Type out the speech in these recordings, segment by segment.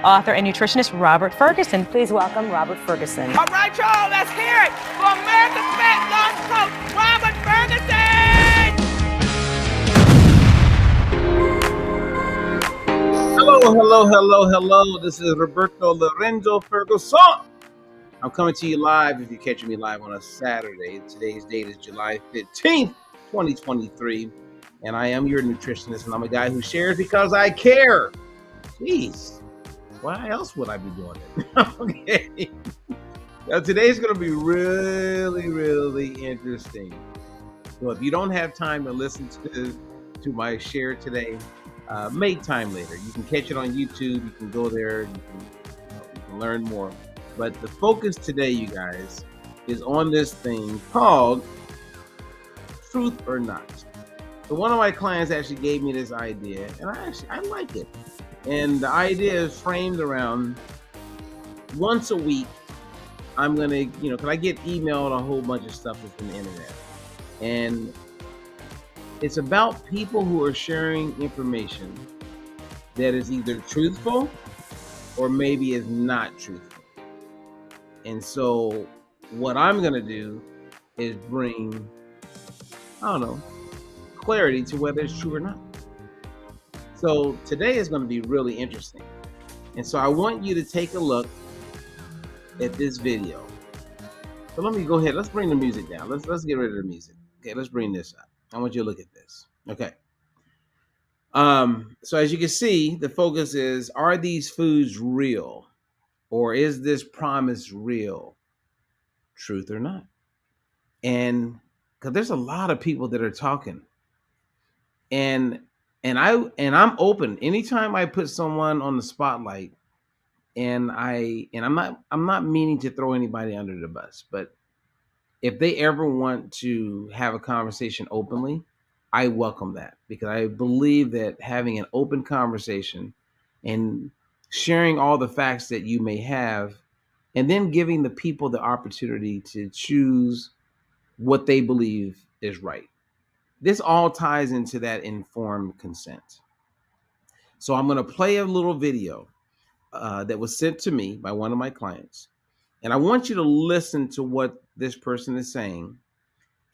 author and nutritionist Robert Ferguson. Please welcome Robert Ferguson. All right, y'all, let's hear it for America's Fat Loss Coach, Robert Ferguson! Hello. This is Roberto Lorenzo Ferguson. I'm coming to you live if you're catching me live on a Saturday. Today's date is July 15th, 2023. And I am your nutritionist, and I'm a guy who shares because I care. Jeez, why else would I be doing it? Okay. Now, today's going to be really interesting. So if you don't have time to listen to my share today, make time later. You can catch it on YouTube. You can go there. You can learn more. But the focus today, you guys, is on this thing called truth or not. So one of my clients actually gave me this idea, and I like it. And the idea is framed around once a week, I'm going to, because I get emailed a whole bunch of stuff from the internet. And it's about people who are sharing information that is either truthful or maybe is not truthful. And so what I'm going to do is bring, clarity to whether it's true or not. So today is going to be really interesting. And so I want you to take a look at this video. So let me go ahead. Let's bring the music down. Let's get rid of the music. Okay, let's bring this up. I want you to look at this. Okay. So as you can see, the focus is, are these foods real? Or is this promise real? Truth or not? And because there's a lot of people that are talking. And I'm open. Anytime I put someone on the spotlight, and I'm not meaning to throw anybody under the bus, but if they ever want to have a conversation openly, I welcome that, because I believe that having an open conversation and sharing all the facts that you may have, and then giving the people the opportunity to choose what they believe is right. This all ties into that informed consent. So I'm going to play a little video that was sent to me by one of my clients. And I want you to listen to what this person is saying.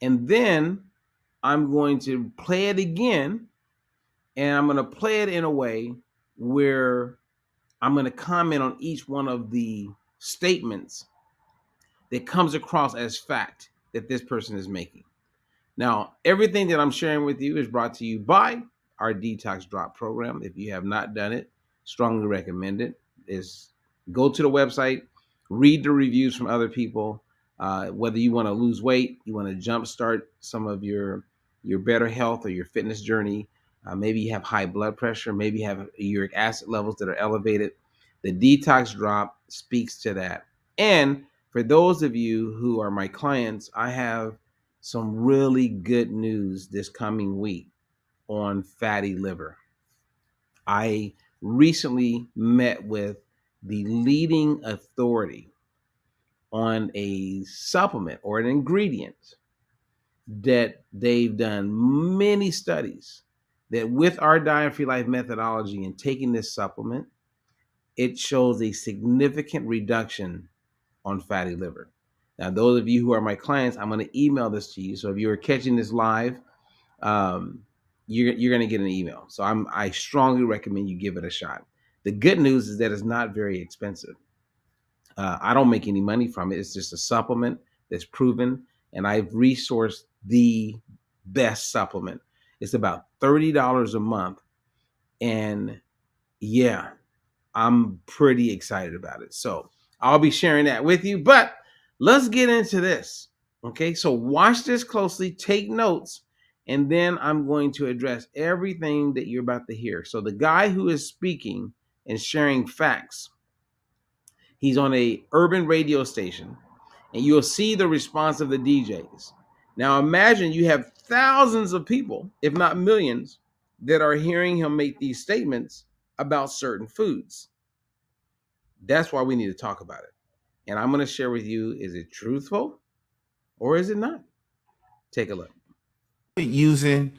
And then I'm going to play it again. And I'm going to play it in a way where I'm going to comment on each one of the statements that comes across as fact that this person is making. Now, everything that I'm sharing with you is brought to you by our Detox Drop program. If you have not done it, strongly recommend it. Is go to the website, read the reviews from other people. Whether you want to lose weight, you want to jumpstart some of your better health or your fitness journey. Maybe you have high blood pressure. Maybe you have uric acid levels that are elevated. The Detox Drop speaks to that. And for those of you who are my clients, I have some really good news this coming week on fatty liver. I recently met with the leading authority on a supplement or an ingredient that they've done many studies that with our Diet Free Life methodology and taking this supplement, it shows a significant reduction on fatty liver. Now, those of you who are my clients, I'm going to email this to you. So if you are catching this live, you're going to get an email. So I strongly recommend you give it a shot. The good news is that it's not very expensive. I don't make any money from it. It's just a supplement that's proven, and I've resourced the best supplement. It's about $30 a month, and yeah, I'm pretty excited about it. So I'll be sharing that with you, but let's get into this. Okay, so watch this closely, take notes, and then I'm going to address everything that you're about to hear. So the guy who is speaking and sharing facts, he's on a urban radio station, and you'll see the response of the DJs. Now imagine you have thousands of people, if not millions, that are hearing him make these statements about certain foods. That's why we need to talk about it. And I'm going to share with you, is it truthful or is it not? Take a look. Using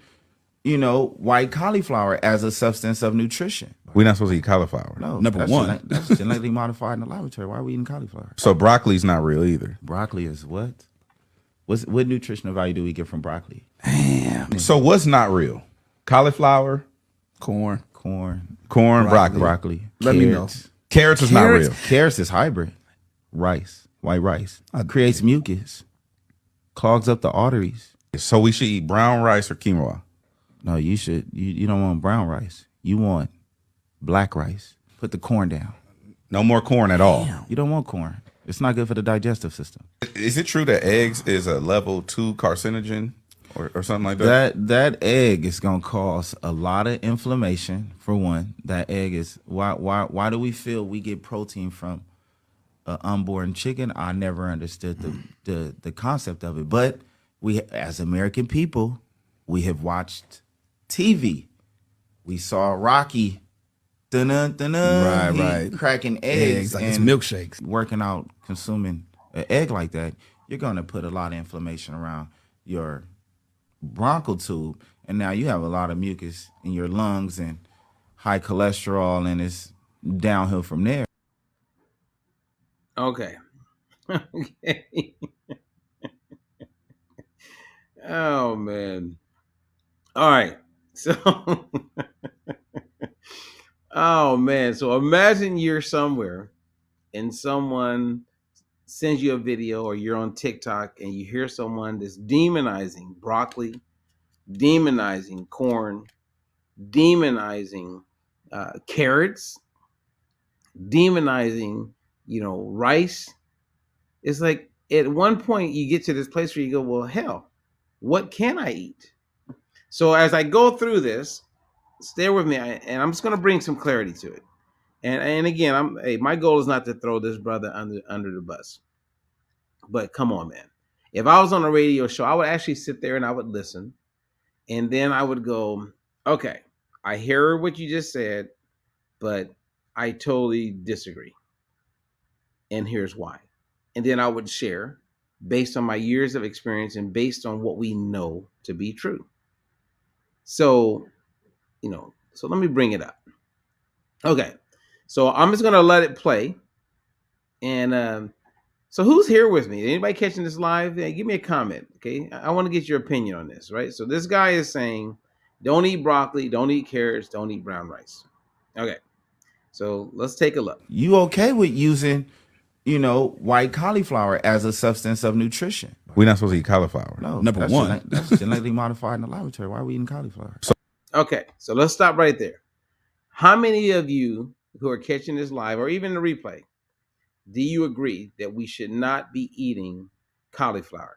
white cauliflower as a substance of nutrition. We're not supposed to eat cauliflower. No, Number one. that's genetically modified in the laboratory. Why are we eating cauliflower? So broccoli's not real either. Broccoli is what? What nutritional value do we get from broccoli? Damn. So what's not real? Cauliflower, Corn. broccoli. Let me know. Carrots is not real. Carrots is hybrid. Rice, white rice, creates mucus, clogs up the arteries. So we should eat brown rice or quinoa. No, you should. You don't want brown rice. You want black rice. Put the corn down. No more corn at all. You don't want corn. It's not good for the digestive system. Is it true that eggs is a level 2 carcinogen or something like that? That egg is gonna cause a lot of inflammation. For one, that egg is why do we feel we get protein from an unborn chicken? I never understood the concept of it. But we, as American people, we have watched TV. We saw Rocky, Right. cracking eggs Like and it's milkshakes. working out, consuming an egg like that. You're gonna put a lot of inflammation around your bronchial tube, and now you have a lot of mucus in your lungs and high cholesterol, and it's downhill from there. Okay. Okay. Oh man. All right. So oh man. So imagine you're somewhere and someone sends you a video, or you're on TikTok and you hear someone that's demonizing broccoli, demonizing corn, demonizing carrots, demonizing, rice. It's like at one point you get to this place where you go, well, hell, what can I eat? So as I go through this, stay with me, and I'm just going to bring some clarity to it. And again, my goal is not to throw this brother under the bus. But come on, man. If I was on a radio show, I would actually sit there and I would listen. And then I would go, okay, I hear what you just said, but I totally disagree. And here's why. And then I would share based on my years of experience and based on what we know to be true. So, so let me bring it up. Okay. So I'm just going to let it play. And so who's here with me? Anybody catching this live? Hey, give me a comment. Okay. I want to get your opinion on this, right? So this guy is saying, don't eat broccoli, don't eat carrots, don't eat brown rice. Okay. So let's take a look. You okay with using, white cauliflower as a substance of nutrition? We're not supposed to eat cauliflower. No, Number one. That's genetically modified in the laboratory. Why are we eating cauliflower? Okay. So let's stop right there. How many of you who are catching this live or even the replay, do you agree that we should not be eating cauliflower?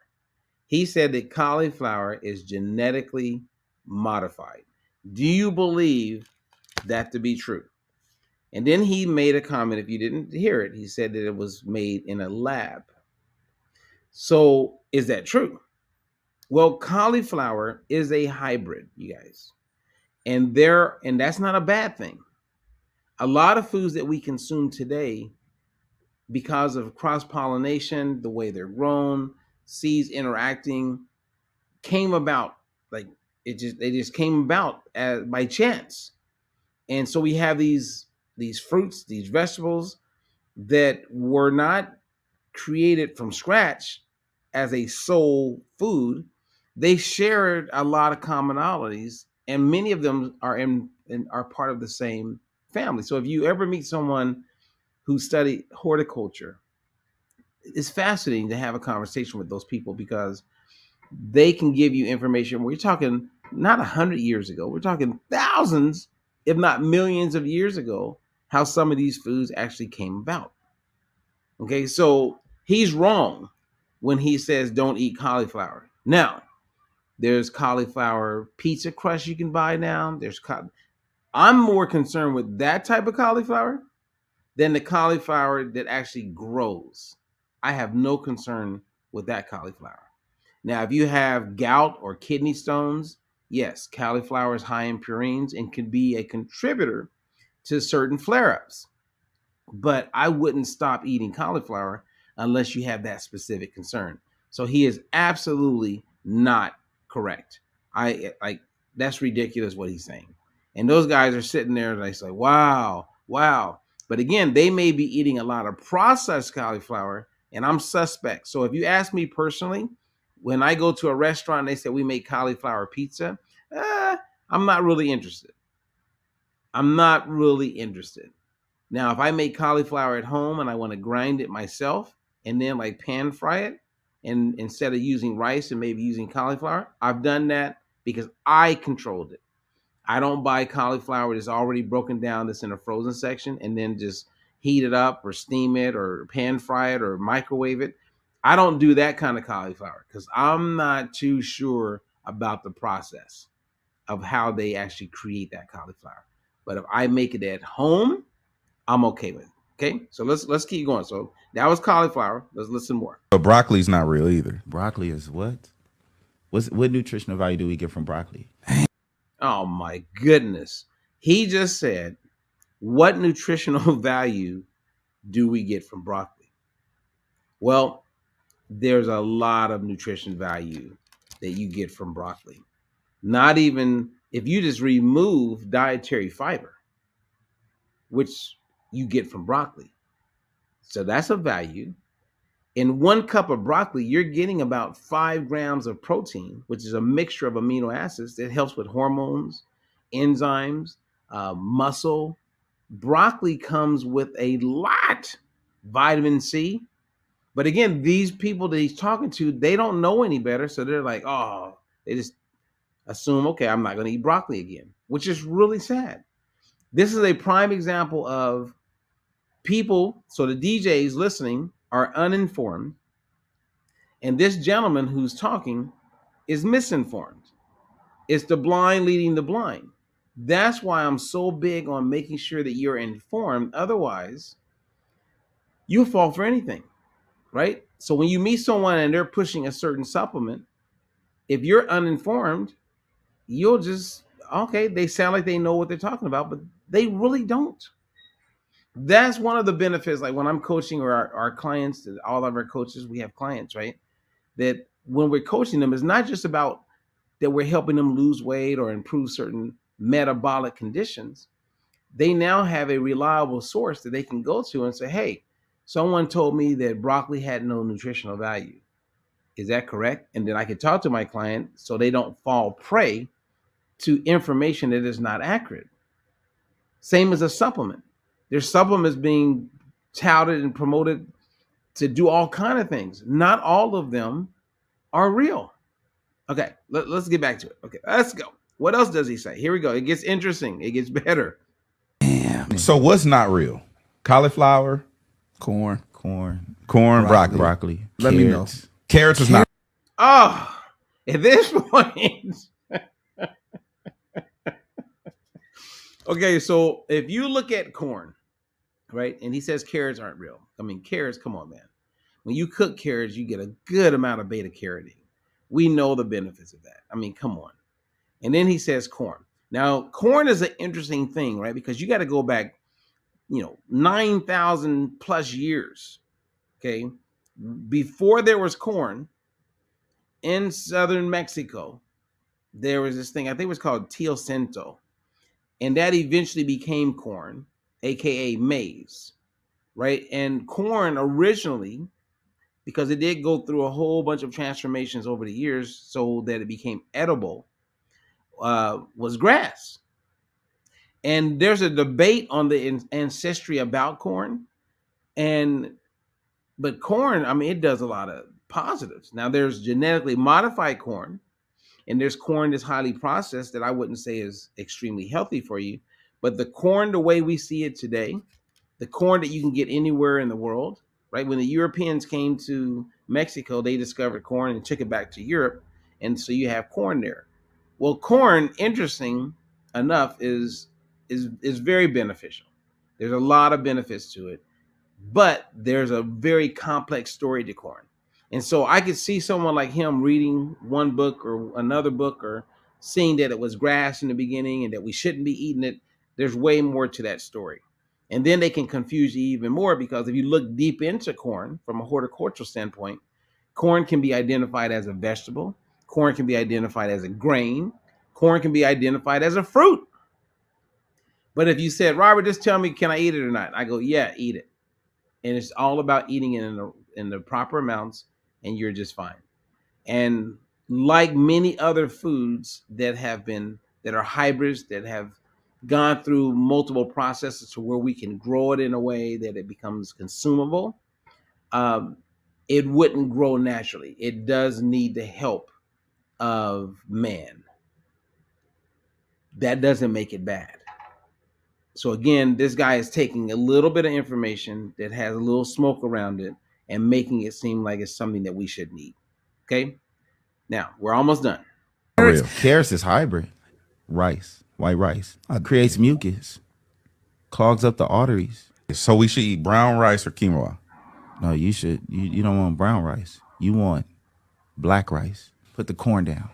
He said that cauliflower is genetically modified. Do you believe that to be true? And then he made a comment, if you didn't hear it, he said that it was made in a lab. So is that true? Well, cauliflower is a hybrid, you guys. And that's not a bad thing. A lot of foods that we consume today, because of cross-pollination, the way they're grown, seeds interacting, came about they just came about by chance. And so we have these fruits, these vegetables that were not created from scratch as a sole food. They shared a lot of commonalities, and many of them are part of the same family. So if you ever meet someone who studied horticulture, it's fascinating to have a conversation with those people because they can give you information. We're talking not 100 years ago, we're talking thousands, if not millions of years ago, how some of these foods actually came about. Okay, so he's wrong when he says don't eat cauliflower. Now, there's cauliflower pizza crust you can buy now. I'm more concerned with that type of cauliflower than the cauliflower that actually grows. I have no concern with that cauliflower. Now, if you have gout or kidney stones, yes, cauliflower is high in purines and can be a contributor to certain flare-ups. But I wouldn't stop eating cauliflower unless you have that specific concern. So he is absolutely not correct. That's ridiculous what he's saying. And those guys are sitting there and they say, wow, wow. But again, they may be eating a lot of processed cauliflower, and I'm suspect. So if you ask me personally, when I go to a restaurant and they say we make cauliflower pizza, I'm not really interested. I'm not really interested. Now, if I make cauliflower at home and I want to grind it myself and then like pan fry it, and instead of using rice and maybe using cauliflower, I've done that because I controlled it. I don't buy cauliflower that's already broken down, that's in a frozen section, and then just heat it up or steam it or pan fry it or microwave it. I don't do that kind of cauliflower because I'm not too sure about the process of how they actually create that cauliflower. But if I make it at home, I'm okay with it. Okay, so let's keep going. So that was cauliflower. Let's listen more. But broccoli's not real either. Broccoli is what? What nutritional value do we get from broccoli? Oh my goodness. He just said, what nutritional value do we get from broccoli? Well, there's a lot of nutrition value that you get from broccoli. Not even if you just remove dietary fiber, which you get from broccoli. So that's a value. In 1 cup of broccoli, you're getting about 5 grams of protein, which is a mixture of amino acids that helps with hormones, enzymes, muscle. Broccoli comes with a lot, vitamin C. But again, these people that he's talking to, they don't know any better. So they're like, oh, they just assume, okay, I'm not going to eat broccoli again, which is really sad. This is a prime example of people, so the DJs listening are uninformed, and this gentleman who's talking is misinformed. It's the blind leading the blind. That's why I'm so big on making sure that you're informed. Otherwise, you'll fall for anything, right? So when you meet someone and they're pushing a certain supplement, if you're uninformed, you'll just, okay, they sound like they know what they're talking about, but they really don't. That's one of the benefits. Like when I'm coaching or our clients, all of our coaches, we have clients, right? That when we're coaching them, it's not just about that we're helping them lose weight or improve certain metabolic conditions. They now have a reliable source that they can go to and say, hey, someone told me that broccoli had no nutritional value. Is that correct? And then I can talk to my client so they don't fall prey to information that is not accurate. Same as a supplement. There's supplements being touted and promoted to do all kind of things. Not all of them are real. Okay, let's get back to it. Okay, let's go. What else does he say? Here we go. It gets interesting. It gets better. Damn. So what's not real? Cauliflower, Corn. broccoli. Broccoli. Let me know. Carrots is not. Oh, at this point. Okay, so if you look at corn, right, and he says carrots aren't real. I mean, carrots, come on, man. When you cook carrots, you get a good amount of beta carotene. We know the benefits of that. I mean, come on. And then he says corn. Now, corn is an interesting thing, right? Because you got to go back, 9,000 plus years, okay? Before there was corn in southern Mexico, there was this thing, I think it was called teosinte, and that eventually became corn, aka maize, right? And corn originally, because it did go through a whole bunch of transformations over the years so that it became edible, was grass. And there's a debate on the ancestry about corn. But corn, I mean, it does a lot of positives. Now, there's genetically modified corn, and there's corn that's highly processed that I wouldn't say is extremely healthy for you. But the corn, the way we see it today, the corn that you can get anywhere in the world, right? When the Europeans came to Mexico, they discovered corn and took it back to Europe. And so you have corn there. Well, corn, interesting enough, is very beneficial. There's a lot of benefits to it, but there's a very complex story to corn. And so I could see someone like him reading one book or another book or seeing that it was grass in the beginning and that we shouldn't be eating it. There's way more to that story. And then they can confuse you even more because if you look deep into corn from a horticultural standpoint, corn can be identified as a vegetable. Corn can be identified as a grain. Corn can be identified as a fruit. But if you said, Robert, just tell me, can I eat it or not? I go, yeah, eat it. And it's all about eating it in the proper amounts, and you're just fine. And like many other foods that are hybrids, that have gone through multiple processes to where we can grow it in a way that it becomes consumable, it wouldn't grow naturally. It does need the help of man. That doesn't make it bad. So again, this guy is taking a little bit of information that has a little smoke around it and making it seem like it's something that we should need. Okay? Now, we're almost done. Real. Carrots is hybrid. Rice, white rice. Creates mucus. Clogs up the arteries. So we should eat brown rice or quinoa? No, you don't want brown rice. You want black rice. Put the corn down.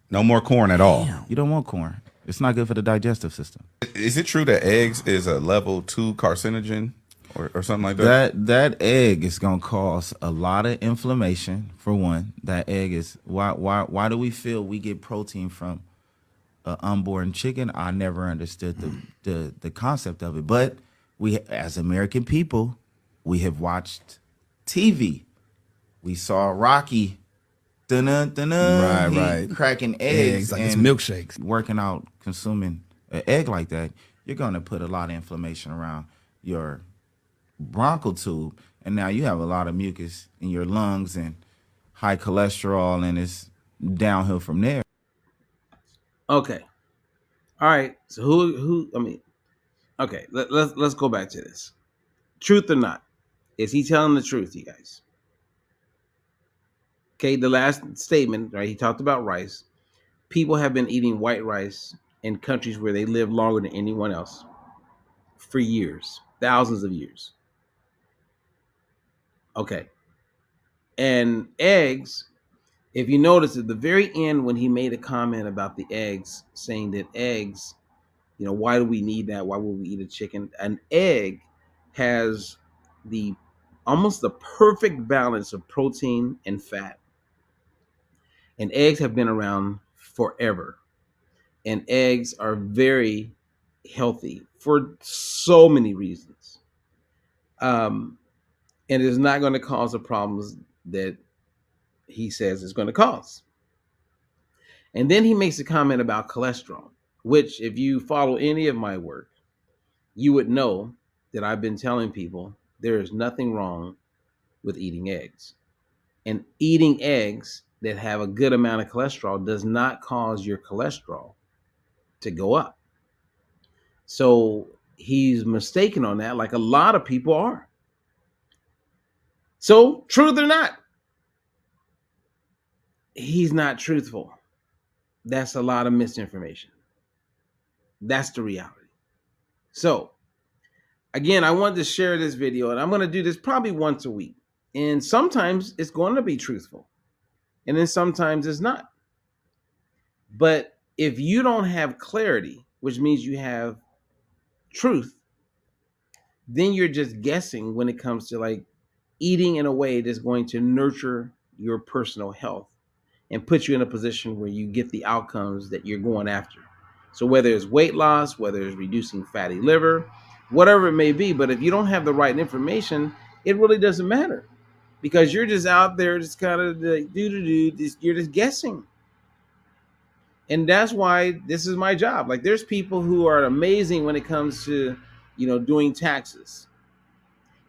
No more corn at all. You don't want corn. It's not good for the digestive system. Is it true that eggs is a level 2 carcinogen or something like that? That egg is gonna cause a lot of inflammation. For one, that egg is why do we feel we get protein from an unborn chicken? I never understood the concept of it. But we, as American people, we have watched TV. We saw Rocky. Right. Cracking eggs like and it's milkshakes. Working out, consuming an egg like that, you're gonna put a lot of inflammation around your bronchial tube, and now you have a lot of mucus in your lungs and high cholesterol, and it's downhill from there. Okay. All right. So who I mean, okay, let's go back to this. Truth or not? Is he telling the truth, you guys? Okay, the last statement, right? He talked about rice. People have been eating white rice in countries where they live longer than anyone else for years, thousands of years. Okay. And eggs, if you notice at the very end when he made a comment about the eggs, saying that eggs, why do we need that? Why would we eat a chicken? An egg has almost the perfect balance of protein and fat. And eggs have been around forever. And eggs are very healthy for so many reasons. And it is not going to cause the problems that he says it's going to cause. And then he makes a comment about cholesterol, which if you follow any of my work, you would know that I've been telling people there is nothing wrong with eating eggs. And eating eggs that have a good amount of cholesterol does not cause your cholesterol to go up. So he's mistaken on that, like a lot of people are. So, truth or not, he's not truthful. That's a lot of misinformation. That's the reality. So, again, I wanted to share this video, and I'm going to do this probably once a week. And sometimes it's going to be truthful, and then sometimes it's not. But if you don't have clarity, which means you have truth, then you're just guessing when it comes to like eating in a way that's going to nurture your personal health and put you in a position where you get the outcomes that you're going after. So whether it's weight loss, whether it's reducing fatty liver, whatever it may be, but if you don't have the right information, it really doesn't matter, because you're just out there just kind of you're just guessing. And that's why this is my job. Like, there's people who are amazing when it comes to, doing taxes.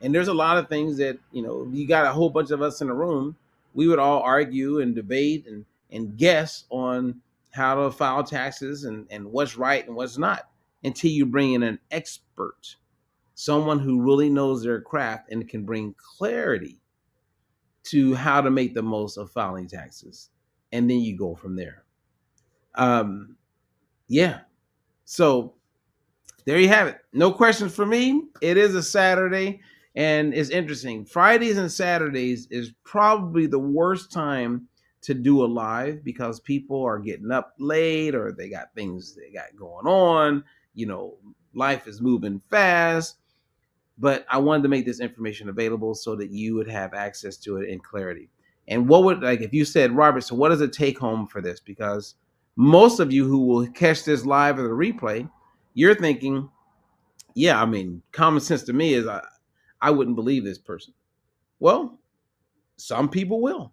And there's a lot of things that, you got a whole bunch of us in a room, we would all argue and debate and guess on how to file taxes and what's right and what's not, until you bring in an expert, someone who really knows their craft and can bring clarity to how to make the most of filing taxes. And then you go from there. Yeah. So there you have it. No questions for me. It is a Saturday, and it's interesting. Fridays and Saturdays is probably the worst time to do a live, because people are getting up late, or they got things they got going on. Life is moving fast. But I wanted to make this information available so that you would have access to it in clarity. And what would, like, if you said, Robert, so what is a take home for this? Because Most of you who will catch this live or the replay, you're thinking, yeah, I mean, common sense to me is I wouldn't believe this person. Well, some people will.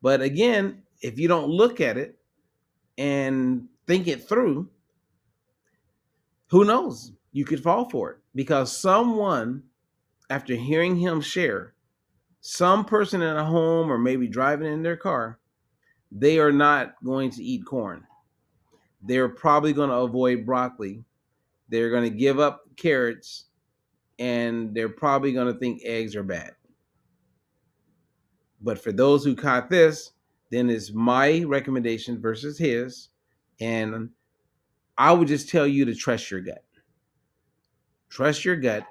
But again, if you don't look at it and think it through, who knows? You could fall for it because someone, after hearing him share, some person in a home or maybe driving in their car, they are not going to eat corn. They're probably going to avoid broccoli. They're going to give up carrots, and they're probably going to think eggs are bad. But for those who caught this, then it's my recommendation versus his. And I would just tell you to trust your gut. Trust your gut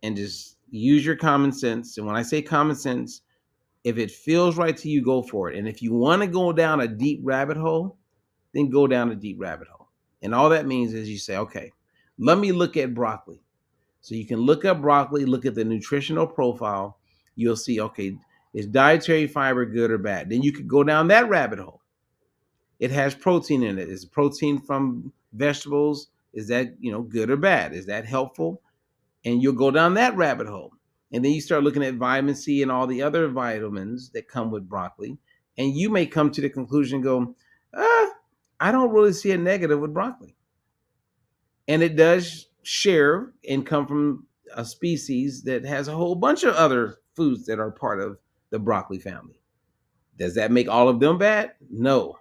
and just use your common sense. And when I say common sense, if it feels right to you, go for it. And if you want to go down a deep rabbit hole, then go down a deep rabbit hole. And all that means is you say, okay, let me look at broccoli. So you can look up broccoli, look at the nutritional profile. You'll see, okay, is dietary fiber good or bad? Then you could go down that rabbit hole. It has protein in it. Is protein from vegetables? Is that, good or bad? Is that helpful? And you'll go down that rabbit hole. And then you start looking at vitamin C and all the other vitamins that come with broccoli. And you may come to the conclusion and go, I don't really see a negative with broccoli. And it does share and come from a species that has a whole bunch of other foods that are part of the broccoli family. Does that make all of them bad? No.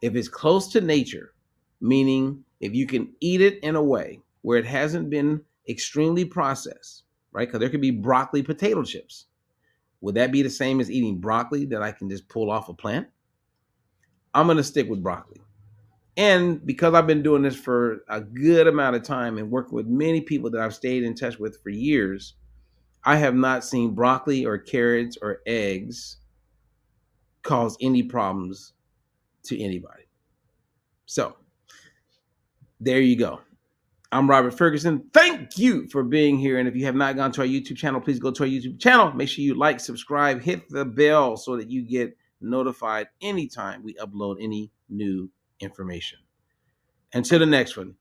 If it's close to nature, meaning if you can eat it in a way where it hasn't been extremely processed, right? Because there could be broccoli potato chips. Would that be the same as eating broccoli that I can just pull off a plant? I'm going to stick with broccoli. And because I've been doing this for a good amount of time and working with many people that I've stayed in touch with for years, I have not seen broccoli or carrots or eggs cause any problems to anybody. So there you go. I'm Robert Ferguson. Thank you for being here. And if you have not gone to our YouTube channel, please go to our YouTube channel. Make sure you like, subscribe, hit the bell so that you get notified anytime we upload any new information. Until the next one,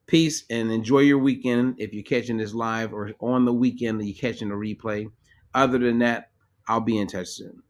peace and enjoy your weekend if you're catching this live or on the weekend that you're catching a replay. Other than that, I'll be in touch soon.